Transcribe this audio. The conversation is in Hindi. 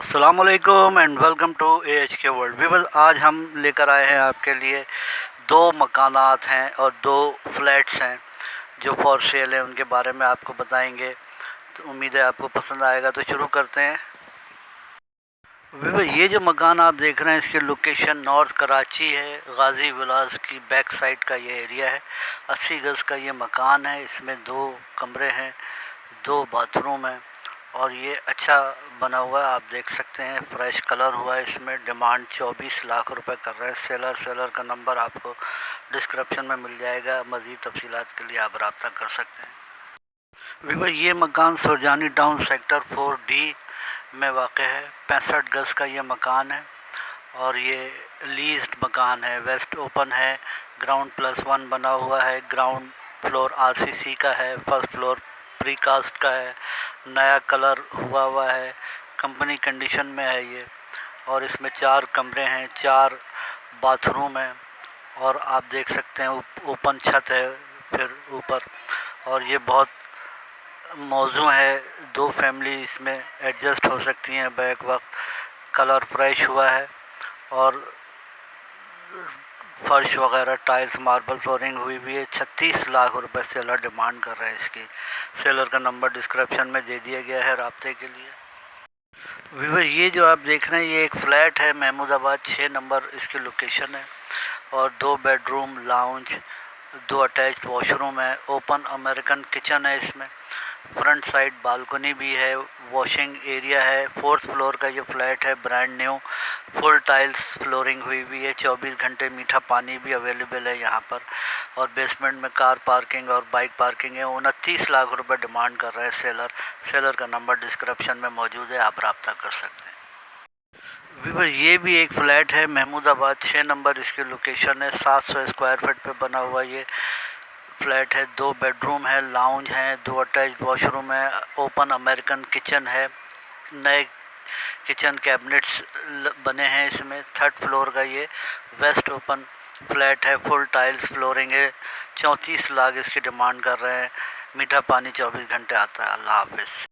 अस्सलाम वालेकुम and welcome to AHK world weaver. आज हम लेकर आए हैं आपके लिए दो मकानात हैं और दो फ्लैट्स हैं जो फॉर सेल है। उनके बारे में आपको बताएंगे, तो उम्मीद है आपको पसंद आएगा। तो शुरू करते हैं। वीवर, ये जो मकान आप देख रहे हैं इसकी लोकेशन नॉर्थ कराची है। गाजी विलास की बैक साइड का ये एरिया है। 80 गज़ का ये मकान है। इसमें 2 कमरे हैं, 2 बाथरूम हैं और ये अच्छा बना हुआ है। आप देख सकते हैं फ्रेश कलर हुआ है। इसमें डिमांड 24 लाख रुपए कर रहे हैं सेलर का नंबर आपको डिस्क्रिप्शन में मिल जाएगा। मज़ीद तफसीलात के लिए आप रब्ता कर सकते हैं। वीवर, ये मकान सुरजानी टाउन सेक्टर 4D में वाक़ है। 65 गज़ का ये मकान है और ये लीज्ड मकान है। वेस्ट ओपन है, ग्राउंड +1 बना हुआ है। ग्राउंड फ्लोर RCC का है, फर्स्ट फ्लोर प्रीकास्ट का है। नया कलर हुआ है, कंपनी कंडीशन में है ये। और इसमें 4 कमरे हैं, 4 बाथरूम हैं और आप देख सकते हैं ओपन छत है फिर ऊपर। और ये बहुत मौजू है, 2 फैमिली इसमें एडजस्ट हो सकती हैं बैक वक्त। कलर फ्रेश हुआ है और फर्श वगैरह टाइल्स मार्बल फ्लोरिंग हुई भी है। 36 लाख रुपए सेलर डिमांड कर रहे हैं इसकी। सेलर का नंबर डिस्क्रिप्शन में दे दिया गया है रब्ते के लिए। वीवर, ये जो आप देख रहे हैं ये एक फ़्लैट है, महमूदाबाद 6 नंबर इसकी लोकेशन है। और 2 बेडरूम, लाउंज, 2 अटैच्ड वॉशरूम है। ओपन अमेरिकन किचन है इसमें। फ्रंट साइड बालकनी भी है, वॉशिंग एरिया है। 4th फ्लोर का ये फ्लैट है, brand new, full tiles flooring हुई हुई है। 24 घंटे मीठा पानी भी अवेलेबल है यहाँ पर। और बेसमेंट में कार पार्किंग और बाइक पार्किंग है। 29 लाख रुपए डिमांड कर रहे हैं सेलर का नंबर डिस्क्रिप्शन में मौजूद है, आप रब्ता कर सकते हैं। वीवर, ये भी एक फ़्लैट है, महमूदाबाद 6 नंबर इसकी लोकेशन है। 700 स्क्वायर फीट पे बना हुआ ये फ्लैट है। 2 बेडरूम है, लाउंज हैं, 2 अटैच्ड वॉशरूम है, ओपन अमेरिकन किचन है। नए किचन कैबिनेट्स बने हैं इसमें। 3rd फ्लोर का ये वेस्ट ओपन फ्लैट है, फुल टाइल्स फ्लोरिंग है। 34 लाख इसकी डिमांड कर रहे हैं। मीठा पानी 24 घंटे आता है। अल्लाह हाफिज़।